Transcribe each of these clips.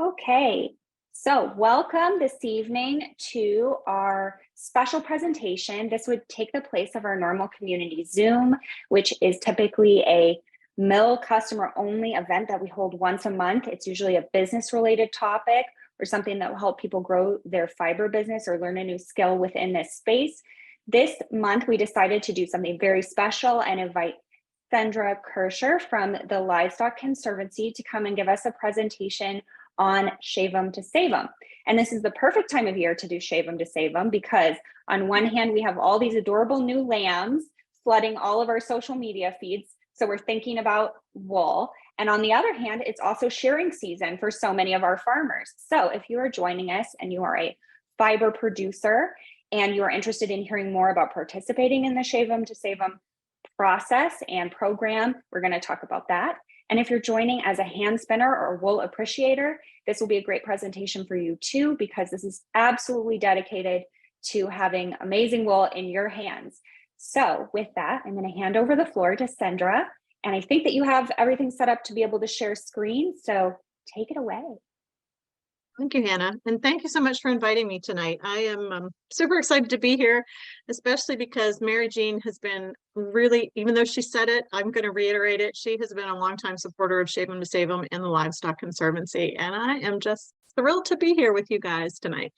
Okay, so welcome this evening to our special presentation. This would take the place of our normal community Zoom, which is typically a mill customer only event that we hold once a month. It's usually a business related topic or something that will help people grow their fiber business or learn a new skill within this space. This month, we decided to do something very special and invite Cindra Kerscher from the Livestock Conservancy to come and give us a presentation on Shave 'em to Save 'em. And this is the perfect time of year to do Shave 'em to Save 'em because on one hand, we have all these adorable new lambs flooding all of our social media feeds. So we're thinking about wool. And on the other hand, it's also shearing season for so many of our farmers. So if you are joining us and you are a fiber producer and you are interested in hearing more about participating in the Shave 'em to Save 'em process and program, we're going to talk about that. And if you're joining as a hand spinner or wool appreciator, this will be a great presentation for you too, because this is absolutely dedicated to having amazing wool in your hands. So with that, I'm going to hand over the floor to Cindra. And I think that you have everything set up to be able to share screen. So take it away. Thank you, Hannah. And thank you so much for inviting me tonight. I am super excited to be here, especially because Mary Jean has been really, even though she said it, I'm going to reiterate it. She has been a longtime supporter of Shave 'em to Save 'em and the Livestock Conservancy. And I am just thrilled to be here with you guys tonight.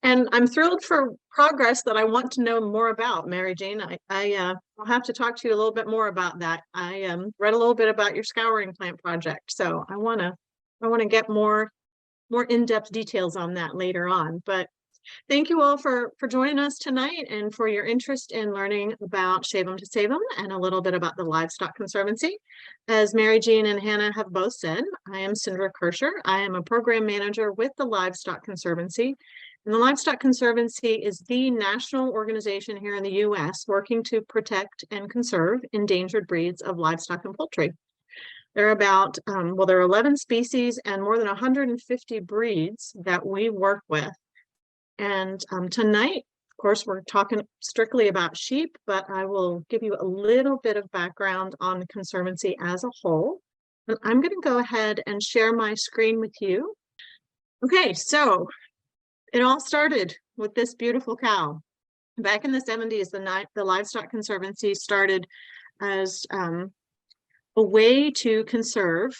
And I'm thrilled for progress that I want to know more about, Mary Jean. I'll have to talk to you a little bit more about that. I read a little bit about your scouring plant project. So I want to get more in-depth details on that later on. But thank you all for joining us tonight and for your interest in learning about Shave 'em to Save 'em and a little bit about the Livestock Conservancy. As Mary Jean and Hannah have both said, I am Cindra Kerscher. I am a program manager with the Livestock Conservancy. And the Livestock Conservancy is the national organization here in the US working to protect and conserve endangered breeds of livestock and poultry. There are about, there are 11 species and more than 150 breeds that we work with. And tonight, of course, we're talking strictly about sheep, but I will give you a little bit of background on the Conservancy as a whole. And I'm going to go ahead and share my screen with you. Okay, so it all started with this beautiful cow. Back in the 70s, the Livestock Conservancy started as a way to conserve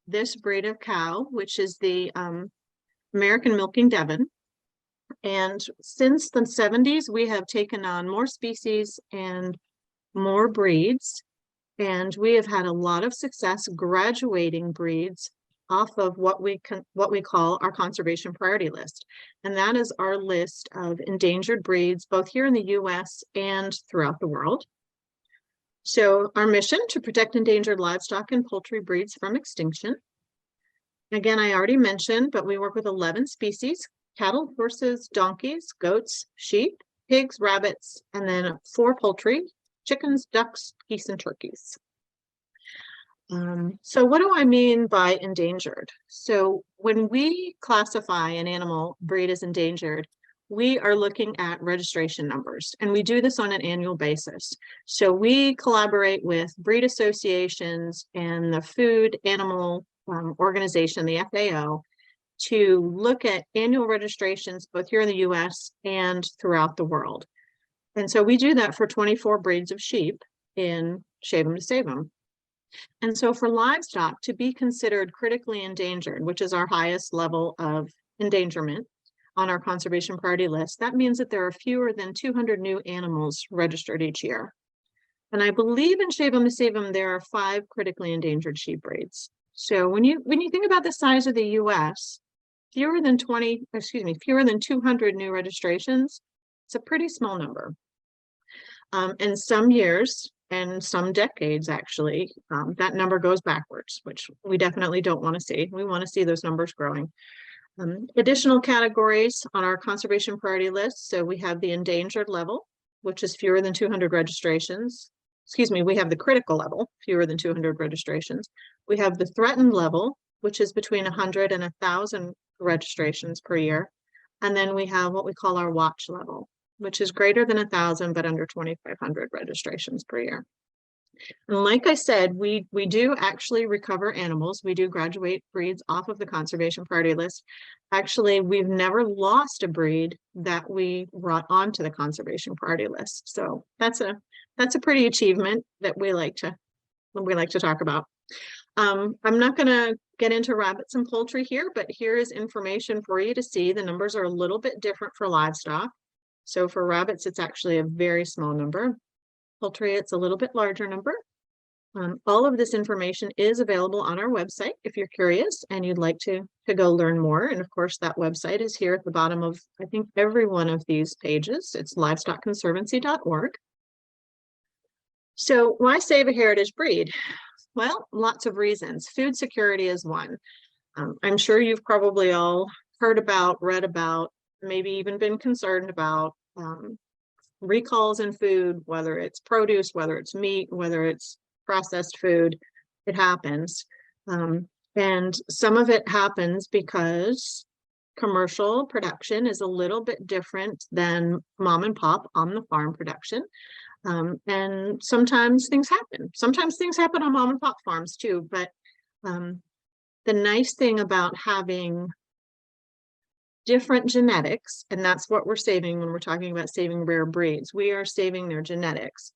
this breed of cow, which is the American Milking Devon. And since the 70s, we have taken on more species and more breeds. And we have had a lot of success graduating breeds off of what we call our conservation priority list. And that is our list of endangered breeds, both here in the US and throughout the world. So our mission to protect endangered livestock and poultry breeds from extinction. Again, I already mentioned, but we work with 11 species: cattle, horses, donkeys, goats, sheep, pigs, rabbits, and then 4 poultry: chickens, ducks, geese, and turkeys. So what do I mean by endangered? So when we classify an animal breed as endangered, we are looking at registration numbers, and we do this on an annual basis. So we collaborate with breed associations and the Food Animal Organization, the FAO, to look at annual registrations both here in the US and throughout the world. And so we do that for 24 breeds of sheep in Shave 'em to Save 'em. And so for livestock to be considered critically endangered, which is our highest level of endangerment on our conservation priority list, that means that there are fewer than 200 new animals registered each year. And I believe in Shave 'em to Save 'em, there are 5 critically endangered sheep breeds. So when you think about the size of the US, fewer than 200 new registrations, it's a pretty small number. And some years and some decades, actually, that number goes backwards, which we definitely don't want to see. We want to see those numbers growing. Additional categories on our conservation priority list. So we have the endangered level, which is fewer than 200 registrations. We have the critical level, fewer than 200 registrations. We have the threatened level, which is between 100 and 1,000 registrations per year. And then we have what we call our watch level, which is greater than 1,000, but under 2,500 registrations per year. And like I said, we do actually recover animals. We do graduate breeds off of the conservation priority list. Actually, we've never lost a breed that we brought onto the conservation priority list. So that's a pretty achievement that we like to talk about. I'm not going to get into rabbits and poultry here, but here is information for you to see. The numbers are a little bit different for livestock. So for rabbits, it's actually a very small number. Poultry, it's a little bit larger number. All of this information is available on our website if you're curious and you'd like to go learn more. And of course, that website is here at the bottom of, I think, every one of these pages. It's livestockconservancy.org. So why save a heritage breed? Well, lots of reasons. Food security is one. I'm sure you've probably all heard about, read about, maybe even been concerned about recalls in food, whether it's produce, whether it's meat, whether it's processed food. It happens. And some of it happens because commercial production is a little bit different than mom and pop on the farm production. And sometimes things happen. Sometimes things happen on mom and pop farms too. But the nice thing about having different genetics, and that's what we're saving when we're talking about saving rare breeds, we are saving their genetics.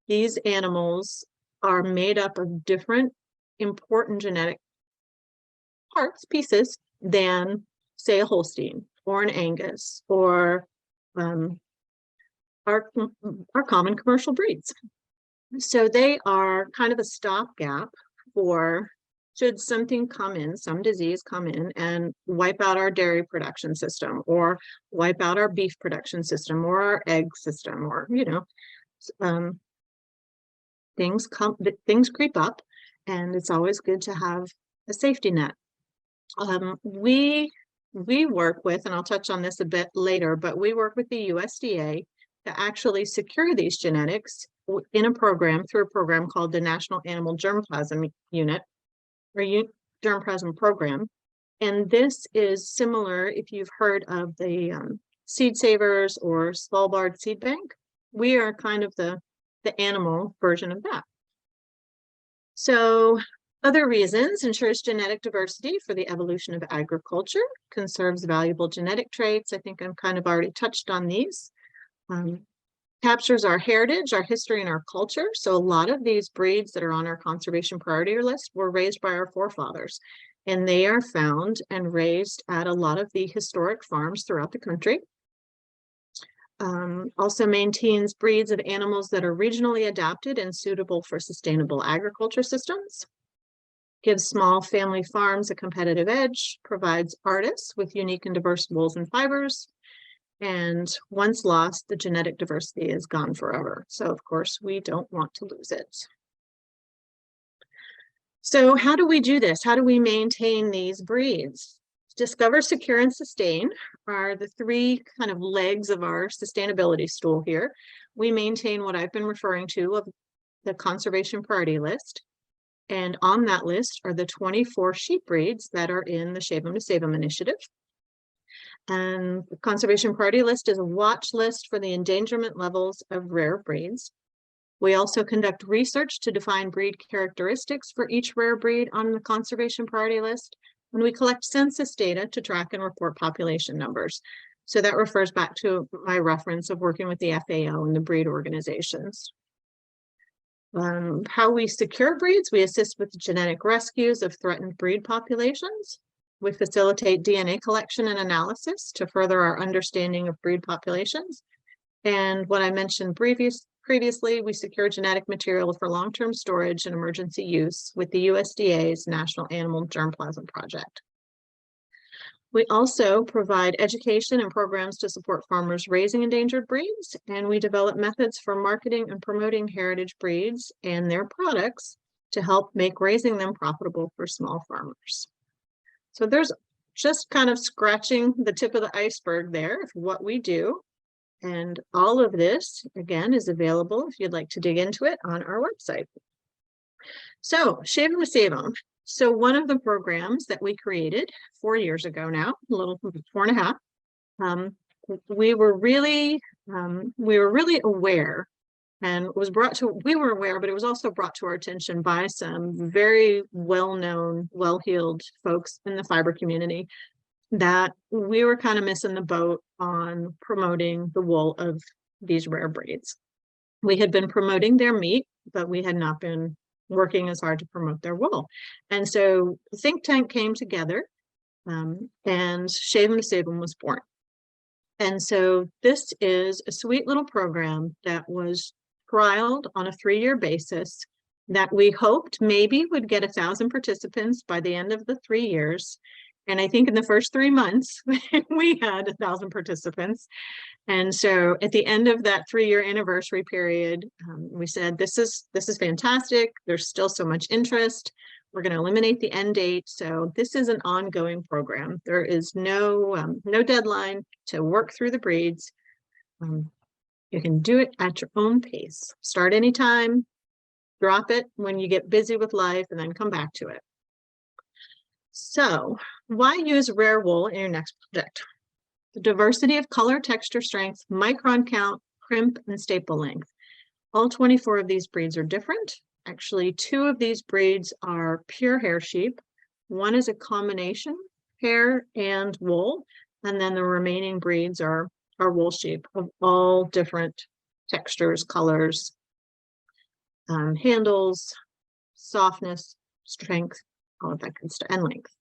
These animals are made up of different important genetic pieces than, say, a Holstein or an Angus or our common commercial breeds. So they are kind of a stopgap for should something come in, some disease come in and wipe out our dairy production system or wipe out our beef production system or our egg system, or, you know, things creep up, and it's always good to have a safety net. We work with, and I'll touch on this a bit later, but we work with the USDA to actually secure these genetics in a program, through a program called the National Animal Germplasm Unit, or Germplasm Program. And this is similar, if you've heard of the Seed Savers or Svalbard Seed Bank. We are kind of the animal version of that. So other reasons: ensures genetic diversity for the evolution of agriculture, conserves valuable genetic traits. I think I've kind of already touched on these. Captures our heritage, our history, and our culture. So a lot of these breeds that are on our conservation priority list were raised by our forefathers, and they are found and raised at a lot of the historic farms throughout the country. Also maintains breeds of animals that are regionally adapted and suitable for sustainable agriculture systems. Gives small family farms a competitive edge, provides artists with unique and diverse wools and fibers. And once lost, the genetic diversity is gone forever. So of course, we don't want to lose it. So how do we do this? How do we maintain these breeds? Discover, secure, and sustain are the three kind of legs of our sustainability stool here. We maintain what I've been referring to of the conservation priority list. And on that list are the 24 sheep breeds that are in the Shave 'em to Save 'em initiative. And the conservation priority list is a watch list for the endangerment levels of rare breeds. We also conduct research to define breed characteristics for each rare breed on the conservation priority list. And we collect census data to track and report population numbers. So that refers back to my reference of working with the FAO and the breed organizations. How we secure breeds: we assist with genetic rescues of threatened breed populations. We facilitate DNA collection and analysis to further our understanding of breed populations. And what I mentioned previously, we secure genetic material for long-term storage and emergency use with the USDA's National Animal Germplasm Project. We also provide education and programs to support farmers raising endangered breeds, and we develop methods for marketing and promoting heritage breeds and their products to help make raising them profitable for small farmers. So there's just kind of scratching the tip of the iceberg there of what we do. And all of this, again, is available if you'd like to dig into it on our website. So Shave 'em to Save 'em. So one of the programs that we created 4 years ago now, a little 4.5, we were really aware And it was brought to, we were aware, but it was also brought to our attention by some very well-known, well-heeled folks in the fiber community that we were kind of missing the boat on promoting the wool of these rare breeds. We had been promoting their meat, but we had not been working as hard to promote their wool. And so the think tank came together, and Shave 'em to Save 'em was born. And so this is a sweet little program that was trialed on a 3-year basis that we hoped maybe would get 1,000 participants by the end of the 3 years. And I think in the first 3 months, we had 1,000 participants. And so at the end of that 3-year anniversary period, we said, this is fantastic. There's still so much interest. We're going to eliminate the end date. So this is an ongoing program. There is no deadline to work through the breeds. You can do it at your own pace. Start anytime, drop it when you get busy with life, and then come back to it. So why use rare wool in your next project? The diversity of color, texture, strength, micron count, crimp, and staple length. All 24 of these breeds are different. Actually, 2 of these breeds are pure hair sheep. 1 is a combination hair and wool, and then the remaining breeds are wool sheep of all different textures, colors, handles, softness, strength, all of that good stuff, and length.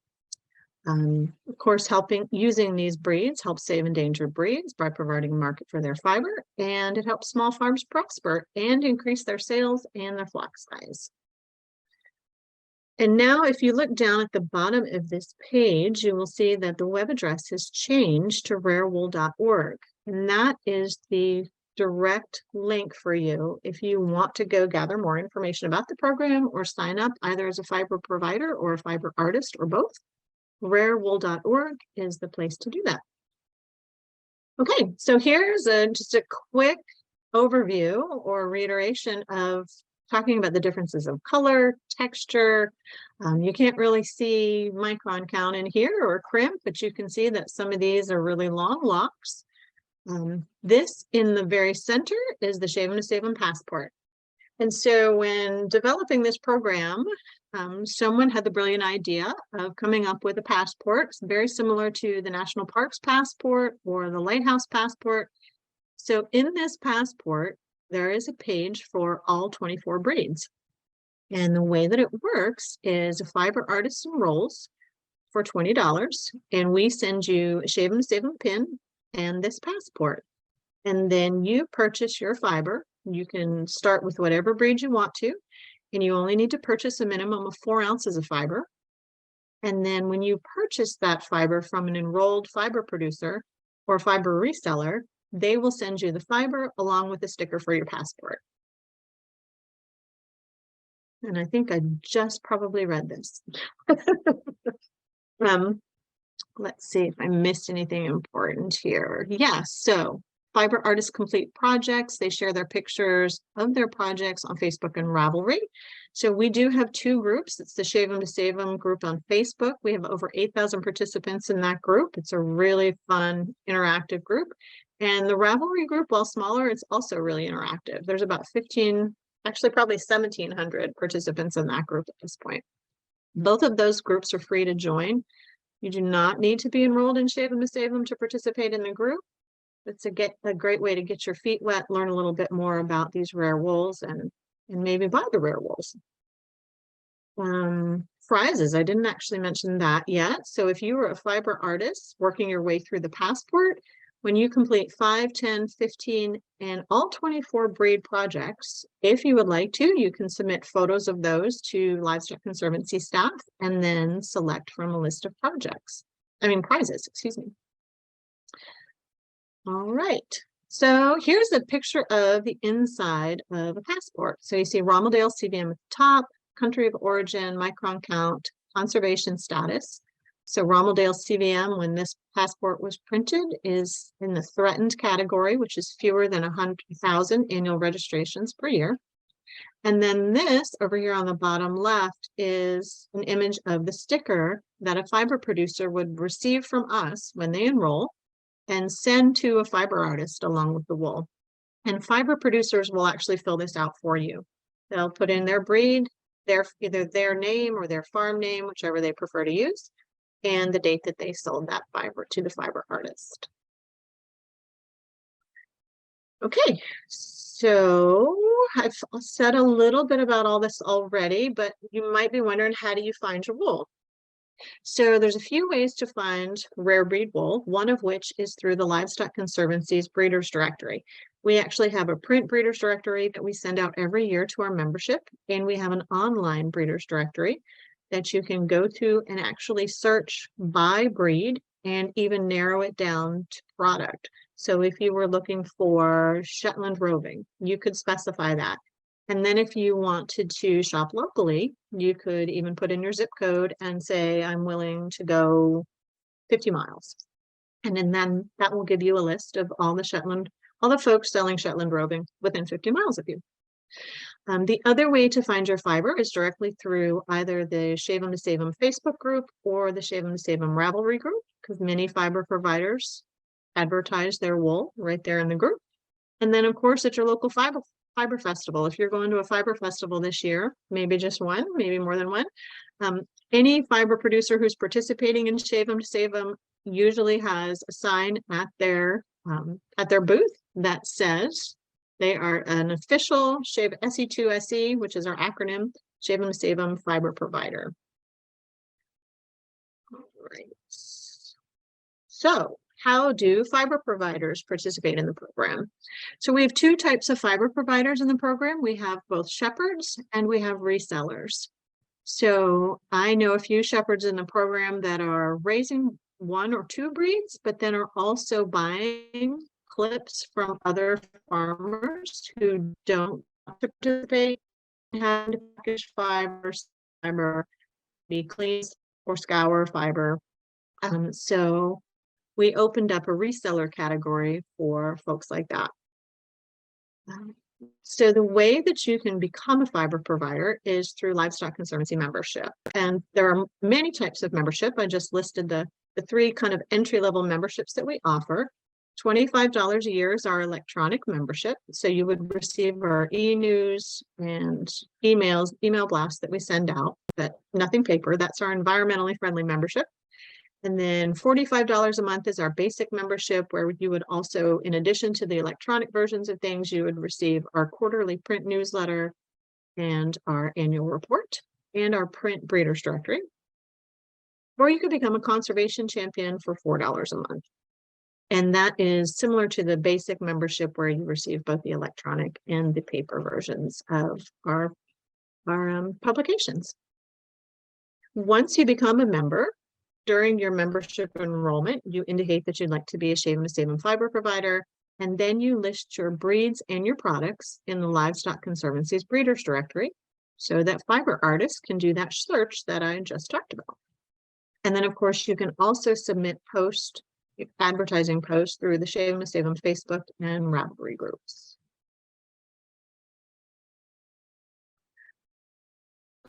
Of course, using these breeds helps save endangered breeds by providing a market for their fiber, and it helps small farms prosper and increase their sales and their flock size. And now if you look down at the bottom of this page, you will see that the web address has changed to rarewool.org. And that is the direct link for you if you want to go gather more information about the program or sign up either as a fiber provider or a fiber artist or both. Rarewool.org is the place to do that. Okay, so here's just a quick overview or reiteration of talking about the differences of color, texture. You can't really see micron count in here or crimp, but you can see that some of these are really long locks. This in the very center is the Shave 'em to Save 'em passport. And so when developing this program, someone had the brilliant idea of coming up with a passport very similar to the National Parks passport or the Lighthouse passport. So in this passport, there is a page for all 24 breeds. And the way that it works is a fiber artist enrolls for $20, and we send you a Shave 'em to Save 'em pin and this passport. And then you purchase your fiber. You can start with whatever breed you want to, and you only need to purchase a minimum of 4 ounces of fiber. And then when you purchase that fiber from an enrolled fiber producer or fiber reseller, they will send you the fiber along with a sticker for your passport. And I think I just probably read this. Let's see if I missed anything important here. Yes, so fiber artists complete projects. They share their pictures of their projects on Facebook and Ravelry. So we do have 2 groups. It's the Shave 'em to Save 'em group on Facebook. We have over 8,000 participants in that group. It's a really fun, interactive group. And the Ravelry group, while smaller, it's also really interactive. There's about 15, actually probably 1,700 participants in that group at this point. Both of those groups are free to join. You do not need to be enrolled in Shave 'em to Save 'em to participate in the group. It's a great way to get your feet wet, learn a little bit more about these rare wools, and maybe buy the rare wools. Prizes, I didn't actually mention that yet. So if you were a fiber artist working your way through the passport, when you complete 5, 10, 15, and all 24 breed projects, if you would like to, you can submit photos of those to Livestock Conservancy staff and then select from a list of prizes, excuse me. All right, so here's a picture of the inside of a passport. So you see Rommeldale CVM at the top, country of origin, micron count, conservation status. So Rommeldale CVM, when this passport was printed, is in the threatened category, which is fewer than 100,000 annual registrations per year. And then this over here on the bottom left is an image of the sticker that a fiber producer would receive from us when they enroll and send to a fiber artist along with the wool. And fiber producers will actually fill this out for you. They'll put in their breed, either their name or their farm name, whichever they prefer to use, and the date that they sold that fiber to the fiber artist. Okay, so I've said a little bit about all this already, but you might be wondering, how do you find your wool? So there's a few ways to find rare breed wool, one of which is through the Livestock Conservancy's Breeders Directory. We actually have a print Breeders Directory that we send out every year to our membership, and we have an online Breeders Directory that you can go to and actually search by breed and even narrow it down to product. So if you were looking for Shetland roving, you could specify that. And then if you wanted to shop locally, you could even put in your zip code and say, I'm willing to go 50 miles. And then that will give you a list of all the folks selling Shetland roving within 50 miles of you. The other way to find your fiber is directly through either the Shave 'em to Save 'em Facebook group or the Shave 'em to Save 'em Ravelry group, because many fiber providers advertise their wool right there in the group. And then, of course, at your local fiber festival. If you're going to a fiber festival this year, maybe just one, maybe more than one, any fiber producer who's participating in Shave 'em to Save 'em usually has a sign at their booth that says they are an official Shave SE2SE, which is our acronym, Shave 'em to Save 'em fiber provider. All right. So how do fiber providers participate in the program? So we have two types of fiber providers in the program. We have both shepherds and we have resellers. So I know a few shepherds in the program that are raising one or two breeds, but then are also buying clips from other farmers who don't participate in having to package fiber, be clean or scour fiber. So we opened up a reseller category for folks like that. So the way that you can become a fiber provider is through Livestock Conservancy membership. And there are many types of membership. I just listed the three kind of entry-level memberships that we offer. $25 a year is our electronic membership. So you would receive our e-news and email blasts that we send out, but nothing paper. That's our environmentally friendly membership. And then $45 a month is our basic membership, where you would also, in addition to the electronic versions of things, you would receive our quarterly print newsletter and our annual report and our print breeders directory. Or you could become a conservation champion for $4 a month. And that is similar to the basic membership, where you receive both the electronic and the paper versions of our publications. Once you become a member, during your membership enrollment, you indicate that you'd like to be a Shave 'em to Save 'em fiber provider, and then you list your breeds and your products in the Livestock Conservancy's Breeders Directory, so that fiber artists can do that search that I just talked about. And then, of course, you can also submit advertising posts through the Shave 'em to Save 'em Facebook and Ravelry groups.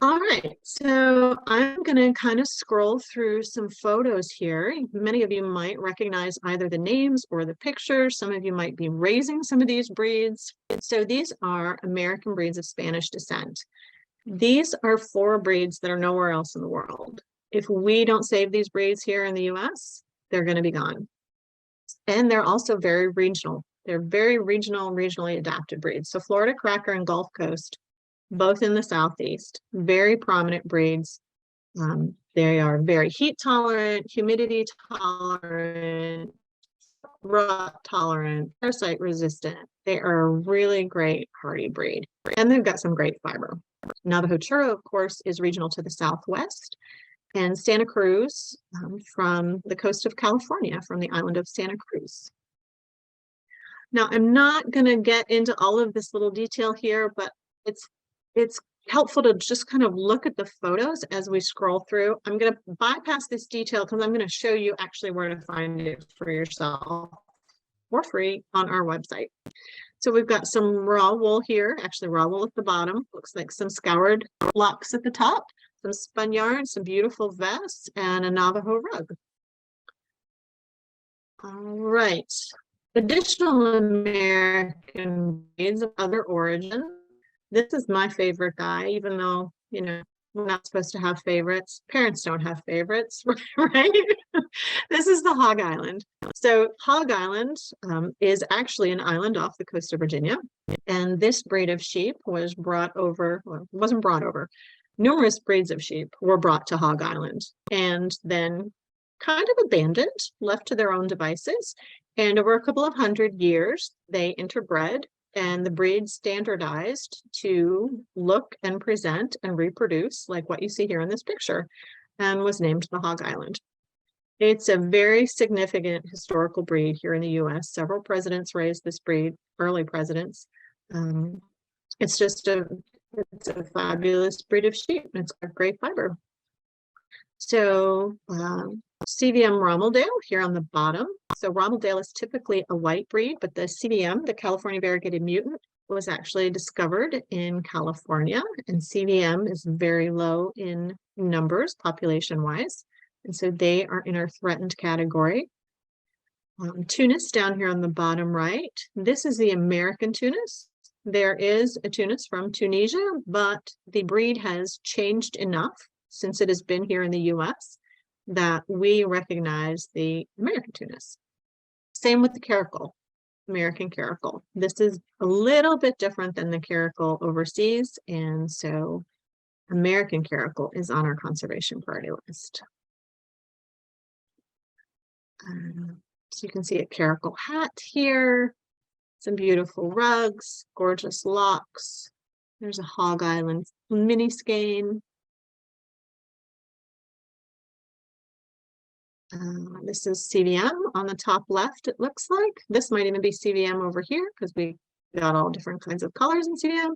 All right, so I'm going to kind of scroll through some photos here. Many of you might recognize either the names or the pictures. Some of you might be raising some of these breeds. So these are American breeds of Spanish descent. These are 4 breeds that are nowhere else in the world. If we don't save these breeds here in the US, they're going to be gone. And they're also very regional. They're very regionally adapted breeds. So Florida Cracker and Gulf Coast, both in the Southeast, very prominent breeds. They are very heat tolerant, humidity tolerant, rot tolerant, parasite resistant. They are a really great hardy breed, and they've got some great fiber. Navajo Churro, of course, is regional to the Southwest, and Santa Cruz from the coast of California, from the island of Santa Cruz. Now, I'm not going to get into all of this little detail here, but it's helpful to just kind of look at the photos as we scroll through. I'm going to bypass this detail because I'm going to show you actually where to find it for yourself for free on our website. So we've got some raw wool here, actually raw wool at the bottom, looks like some scoured locks at the top, some spun yarn, some beautiful vests, and a Navajo rug. All right. Additional American breeds of other origin. This is my favorite guy, even though, you know, we're not supposed to have favorites. Parents don't have favorites, right? This is the Hog Island. So Hog Island is actually an island off the coast of Virginia. And this breed of sheep was brought over, well, it wasn't brought over. Numerous breeds of sheep were brought to Hog Island and then kind of abandoned, left to their own devices. And over a couple of 100 years, they interbred and the breed standardized to look and present and reproduce like what you see here in this picture, and was named the Hog Island. It's a very significant historical breed here in the US. Several presidents raised this breed, early presidents. It's a fabulous breed of sheep. It's got great fiber. So CVM Rommeldale here on the bottom. So Rommeldale is typically a white breed, but the CVM, the California variegated mutant, was actually discovered in California, and CVM is very low in numbers population-wise, and so they are in our threatened category. Tunis down here on the bottom right. This is the American Tunis. There is a Tunis from Tunisia, but the breed has changed enough since it has been here in the US that we recognize the American Tunis. Same with the caracal, American caracal. This is a little bit different than the caracal overseas, and so American caracal is on our conservation priority list. So you can see a caracal hat here, some beautiful rugs, gorgeous locks. There's a Hog Island mini skein. This is CVM on the top left, it looks like. This might even be CVM over here because we got all different kinds of colors in CVM.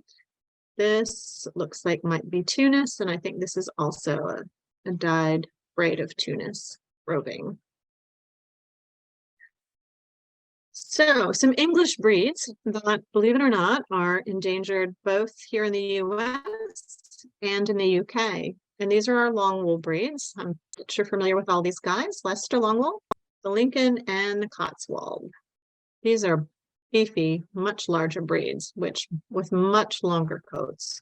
This looks like might be Tunis, and I think this is also a dyed braid of Tunis roving. So some English breeds that, believe it or not, are endangered both here in the US and in the UK. And these are our long wool breeds. I'm sure familiar with all these guys: Leicester long wool, the Lincoln, and the Cotswold. These are beefy, much larger breeds, which with much longer coats.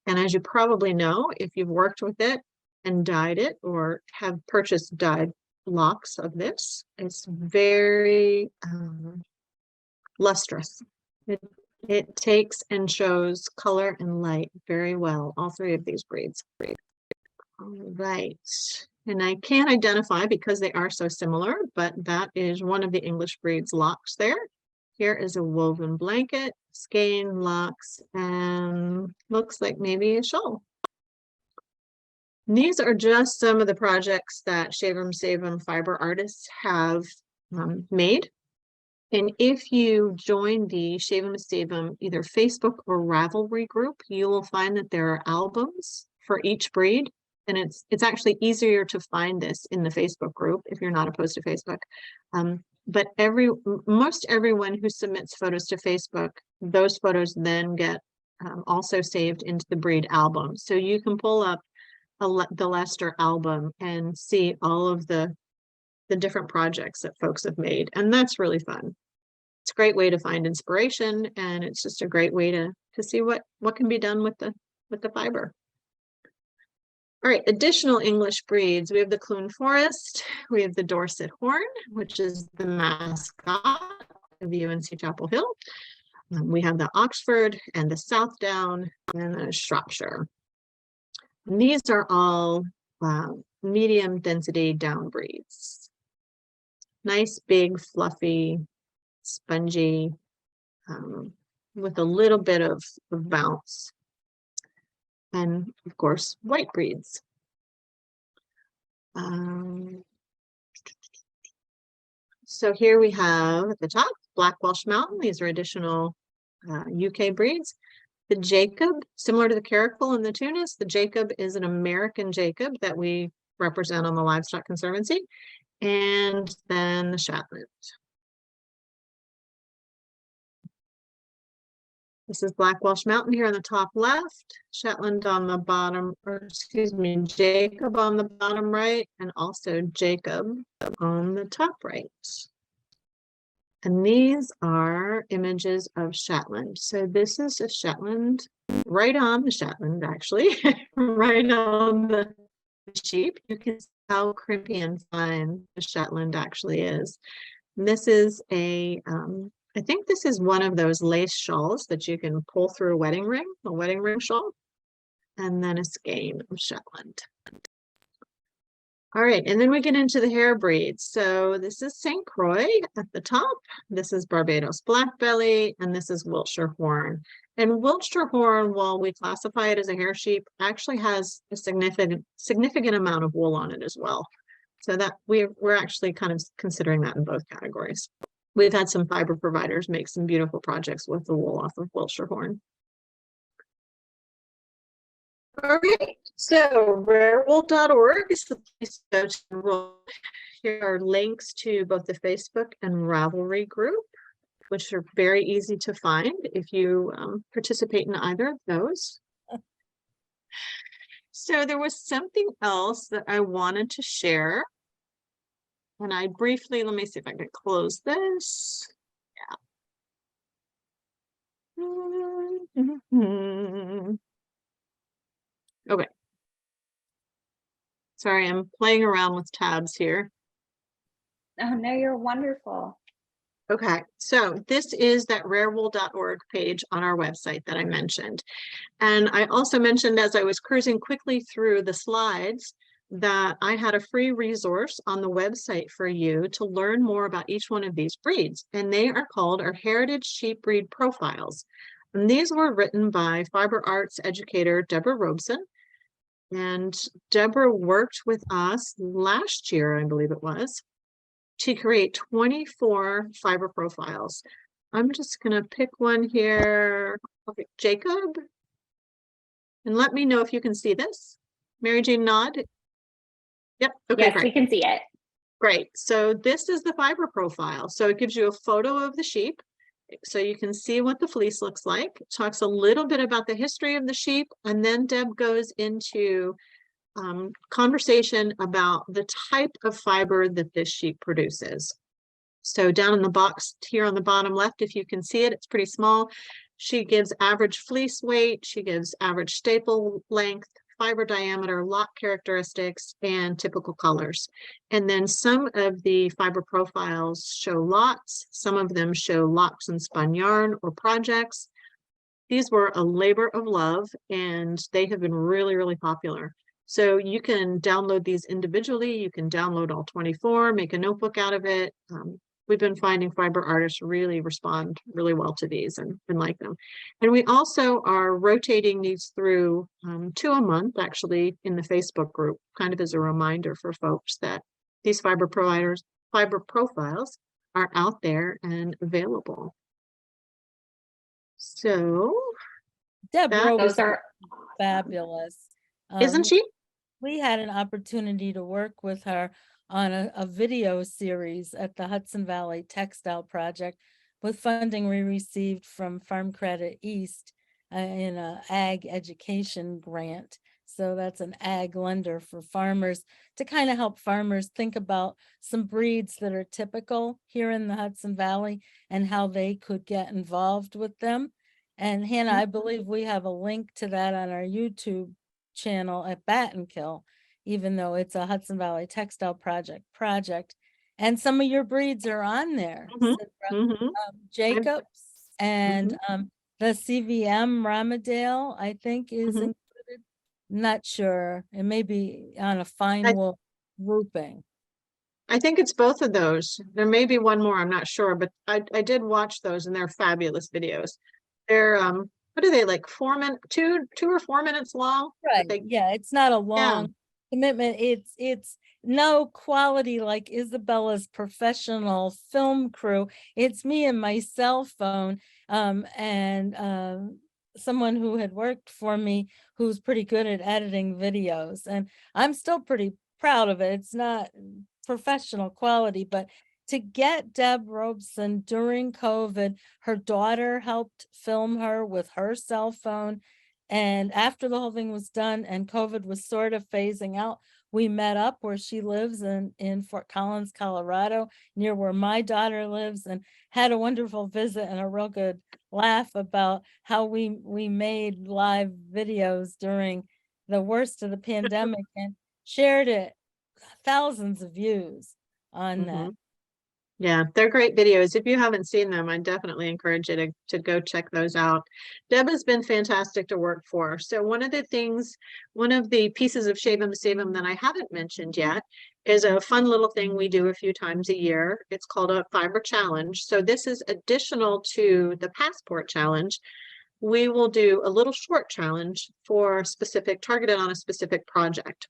And as you probably know, if you've worked with it and dyed it or have purchased dyed locks of this, it's very lustrous. It takes and shows color and light very well, all three of these breeds. All right, and I can't identify because they are so similar, but that is one of the English breeds locks there. Here is a woven blanket, skein, locks, and looks like maybe a shawl. And these are just some of the projects that Shave 'em Save 'em fiber artists have made. And if you join the Shave 'em Save 'em either Facebook or Ravelry group, you will find that there are albums for each breed. And it's actually easier to find this in the Facebook group if you're not opposed to Facebook. But most everyone who submits photos to Facebook, those photos then get also saved into the breed album. So you can pull up the Leicester album and see all of the different projects that folks have made, and that's really fun. It's a great way to find inspiration, and it's just a great way to see what can be done with the fiber. All right, additional English breeds. We have the Clune Forest, we have the Dorset Horn, which is the mascot of UNC Chapel Hill. We have the Oxford and the Southdown and the Shropshire. And these are all medium density down breeds. Nice, big, fluffy, spongy, with a little bit of bounce. And of course, white breeds. So here we have at the top, Black Welsh Mountain. These are additional UK breeds. The Jacob, similar to the caracal and the Tunis, the Jacob is an American Jacob that we represent on the Livestock Conservancy. And then the Shetland. This is Black Welsh Mountain here on the top left, Shetland on the bottom, or excuse me, Jacob on the bottom right, and also Jacob on the top right. And these are images of Shetland. So this is a Shetland, right on the Shetland, actually, right on the sheep. You can see how crimpy and fine the Shetland actually is. And this is I think this is one of those lace shawls that you can pull through a wedding ring shawl, and then a skein of Shetland. All right, and then we get into the hair breeds. So this is St. Croix at the top. This is Barbados Black Belly, and this is Wiltshire Horn. And Wiltshire Horn, while we classify it as a hair sheep, actually has a significant amount of wool on it as well. So that we're actually kind of considering that in both categories. We've had some fiber providers make some beautiful projects with the wool off of Wiltshire Horn. All right, so rarewool.org is the place to go to enroll. Here are links to both the Facebook and Ravelry group, which are very easy to find if you participate in either of those. So there was something else that I wanted to share. And I briefly, let me see if I can close this. Yeah. Okay. Sorry, I'm playing around with tabs here. Oh, no, you're wonderful. Okay, so this is that rarewool.org page on our website that I mentioned. And I also mentioned as I was cruising quickly through the slides that I had a free resource on the website for you to learn more about each one of these breeds. And they are called our Heritage Sheep Breed Profiles. And these were written by fiber arts educator Deborah Robeson. And Deborah worked with us last year, I believe it was, to create 24 fiber profiles. I'm just going to pick one here. Okay, Jacob. And let me know if you can see this. Mary Jane, nod. Yep. Okay, yes, great. we can see it. Great. So this is the fiber profile. So it gives you a photo of the sheep. So you can see what the fleece looks like. It talks a little bit about the history of the sheep. And then Deb goes into conversation about the type of fiber that this sheep produces. So down in the box here on the bottom left, if you can see it, it's pretty small. She gives average fleece weight. She gives average staple length, fiber diameter, lock characteristics, and typical colors. And then some of the fiber profiles show lots. Some of them show locks and spun yarn or projects. These were a labor of love, and they have been really, really popular. So you can download these individually. You can download all 24, make a notebook out of it. We've been finding fiber artists really respond really well to these and like them. And we also are rotating these through 2 a month, actually, in the Facebook group, kind of as a reminder for folks that these fiber profiles are out there and available. So Deborah Those was are fabulous. Isn't she? We had an opportunity to work with her on a video series at the Hudson Valley Textile Project with funding we received from Farm Credit East in a ag education grant. So that's an ag lender for farmers to kind of help farmers think about some breeds that are typical here in the Hudson Valley and how they could get involved with them. And Hannah, I believe we have a link to that on our YouTube channel at Bat and Kill, even though it's a Hudson Valley Textile project. And some of your breeds are on there. Cindra, Jacobs and the CVM Ramadale, I think, is included. Not sure. It may be on a fine wool grouping. I think it's both of those. There may be one more, I'm not sure, but I did watch those and they're fabulous videos. They're what are they, like 4 minutes, 2 or 4 minutes long? Right. Yeah, it's not a long commitment. It's no quality like Isabella's professional film crew. It's me and my cell phone and someone who had worked for me who's pretty good at editing videos, and I'm still pretty proud of it. It's not professional quality, but to get Deb Robeson during COVID, her daughter helped film her with her cell phone. And after the whole thing was done and COVID was sort of phasing out, we met up where she lives in Fort Collins, Colorado, near where my daughter lives, and had a wonderful visit and a real good laugh about how we made live videos during the worst of the pandemic and shared it. Thousands of views on that. Yeah, they're great videos. If you haven't seen them, I definitely encourage you to go check those out. Deb has been fantastic to work for. So one of the pieces of Shave 'em Save 'em that I haven't mentioned yet is a fun little thing we do a few times a year. It's called a fiber challenge. So this is additional to the passport challenge. We will do a little short challenge targeted on a specific project.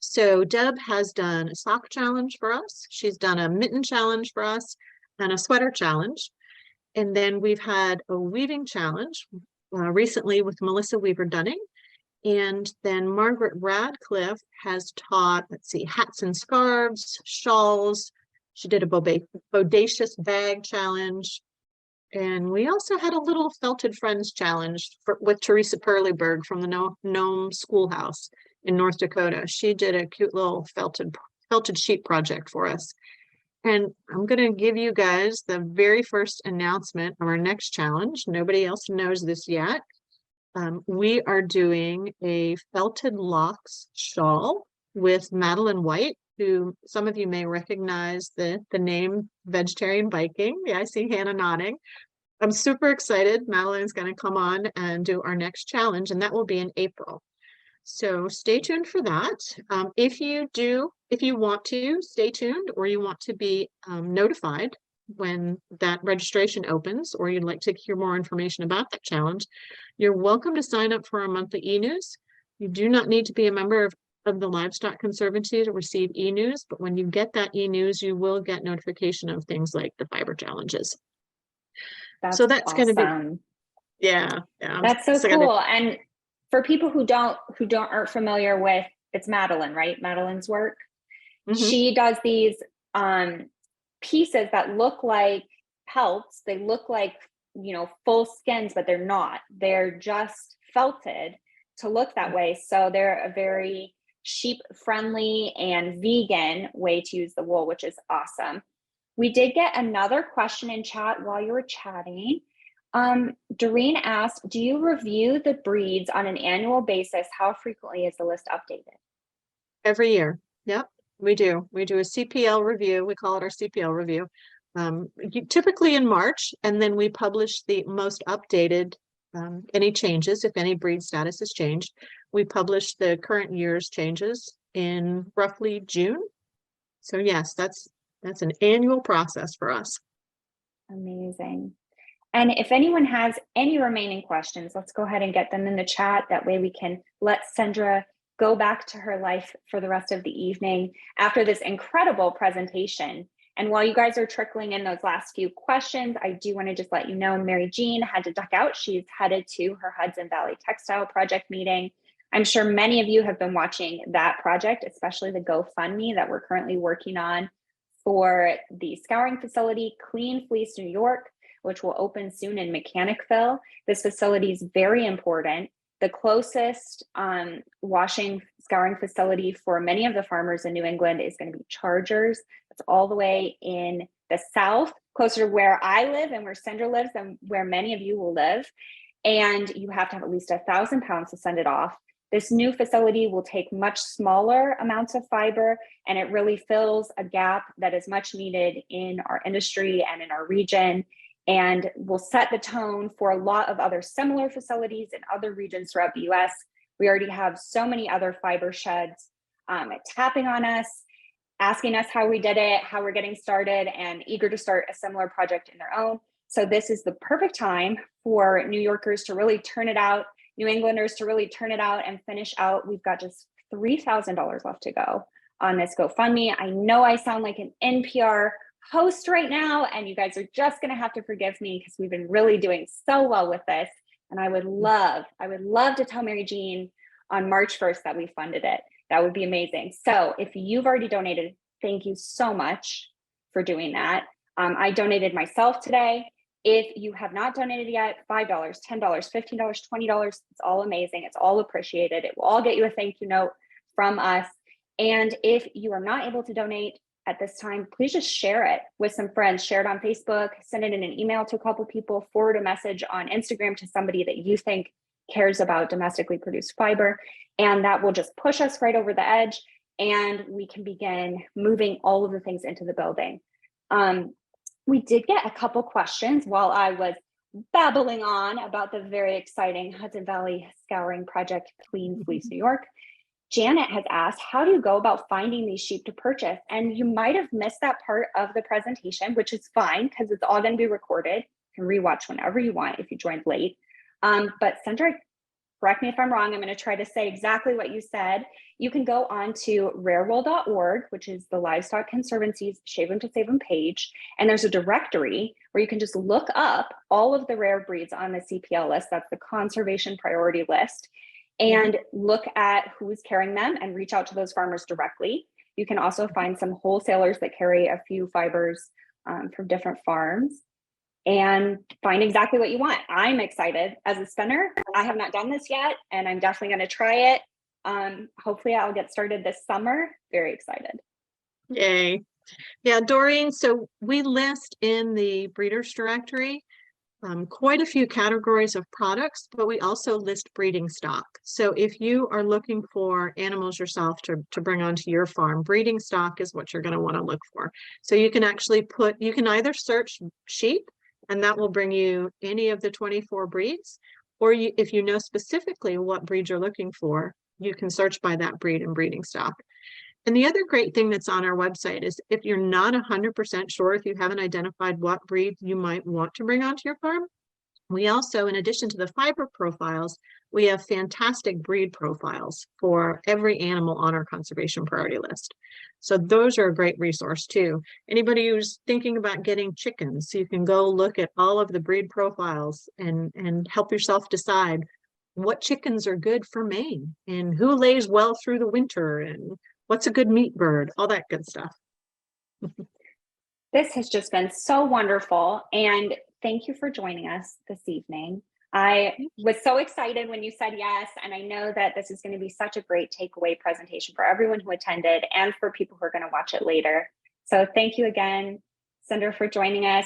So Deb has done a sock challenge for us. She's done a mitten challenge for us and a sweater challenge. And then we've had a weaving challenge recently with Melissa Weaver Dunning. And then Margaret Radcliffe has taught, hats and scarves, shawls. She did a bodacious bag challenge. And we also had a little felted friends challenge with Teresa Perlyberg from the Nome Schoolhouse in North Dakota. She did a cute little felted sheep project for us. And I'm going to give you guys the very first announcement of our next challenge. Nobody else knows this yet. We are doing a felted locks shawl with Madeline White, who some of you may recognize the name Vegetarian Viking. Yeah, I see Hannah nodding. I'm super excited. Madeline's going to come on and do our next challenge, and that will be in April. So stay tuned for that. If you want to stay tuned, or you want to be notified when that registration opens, or you'd like to hear more information about that challenge, you're welcome to sign up for our monthly e-news. You do not need to be a member of the Livestock Conservancy to receive e-news, but when you get that e-news, you will get notification of things like the fiber challenges. That's awesome. going to be, yeah. That's so cool. And for people who aren't familiar with, it's Madeline, right? Madeline's work. She does these pieces that look like pelts. They look like, full skins, but they're not. They're just felted to look that way. So they're a very sheep friendly and vegan way to use the wool, which is awesome. We did get another question in chat while you were chatting. Doreen asked, do you review the breeds on an annual basis? How frequently is the list updated? Every year. Yep, we do. We do a CPL review. We call it our CPL review. Typically in March, and then we publish the most updated, any changes, if any breed status has changed. We publish the current year's changes in roughly June. So yes, that's an annual process for us. Amazing. And if anyone has any remaining questions, let's go ahead and get them in the chat. That way we can let Cindra go back to her life for the rest of the evening after this incredible presentation. And while you guys are trickling in those last few questions, I do want to just let you know Mary Jean had to duck out. She's headed to her Hudson Valley Textile Project meeting. I'm sure many of you have been watching that project, especially the GoFundMe that we're currently working on for the scouring facility, Clean Fleece New York, which will open soon in Mechanicville. This facility is very important. The closest scouring facility for many of the farmers in New England is going to be Chargers. It's all the way in the south, closer to where I live and where Cindra lives and where many of you will live. And you have to have at least 1,000 pounds to send it off. This new facility will take much smaller amounts of fiber, and it really fills a gap that is much needed in our industry and in our region, and will set the tone for a lot of other similar facilities in other regions throughout the US. We already have so many other fiber sheds tapping on us, asking us how we did it, how we're getting started, and eager to start a similar project in their own. So this is the perfect time for New Yorkers to really turn it out, New Englanders to really turn it out and finish out. We've got just $3,000 left to go on this GoFundMe. I know I sound like an NPR host right now, and you guys are just going to have to forgive me because we've been really doing so well with this. And I would love to tell Mary Jean on March 1st that we funded it. That would be amazing. So if you've already donated, thank you so much for doing that. I donated myself today. If you have not donated yet, $5, $10, $15, $20, it's all amazing. It's all appreciated. It will all get you a thank you note from us. And if you are not able to donate at this time, please just share it with some friends, share it on Facebook, send it in an email to a couple people, forward a message on Instagram to somebody that you think cares about domestically produced fiber. And that will just push us right over the edge, and we can begin moving all of the things into the building. We did get a couple questions while I was babbling on about the very exciting Hudson Valley Scouring Project Clean Fleece New York. Janet has asked, how do you go about finding these sheep to purchase? And you might have missed that part of the presentation, which is fine because it's all going to be recorded. You can rewatch whenever you want if you joined late. But Cindra, correct me if I'm wrong, I'm going to try to say exactly what you said. You can go on to rarewool.org, which is the Livestock Conservancy's Shave 'em to Save 'em page. And there's a directory where you can just look up all of the rare breeds on the CPL list. That's the conservation priority list. And look at who's carrying them and reach out to those farmers directly. You can also find some wholesalers that carry a few fibers from different farms and find exactly what you want. I'm excited as a spinner. I have not done this yet, and I'm definitely going to try it. Hopefully I'll get started this summer. Very excited. Yay. Yeah, Doreen, so we list in the breeders directory quite a few categories of products, but we also list breeding stock. So if you are looking for animals yourself to bring onto your farm, breeding stock is what you're going to want to look for. So you can actually you can either search sheep, and that will bring you any of the 24 breeds, or if you know specifically what breed you're looking for, you can search by that breed and breeding stock. And the other great thing that's on our website is if you're not 100% sure, if you haven't identified what breed you might want to bring onto your farm, we also, in addition to the fiber profiles, we have fantastic breed profiles for every animal on our conservation priority list. So those are a great resource too. Anybody who's thinking about getting chickens, you can go look at all of the breed profiles and help yourself decide what chickens are good for Maine and who lays well through the winter and what's a good meat bird, all that good stuff. This has just been so wonderful. And thank you for joining us this evening. I was so excited when you said yes. And I know that this is going to be such a great takeaway presentation for everyone who attended and for people who are going to watch it later. So thank you again, Cindra, for joining us.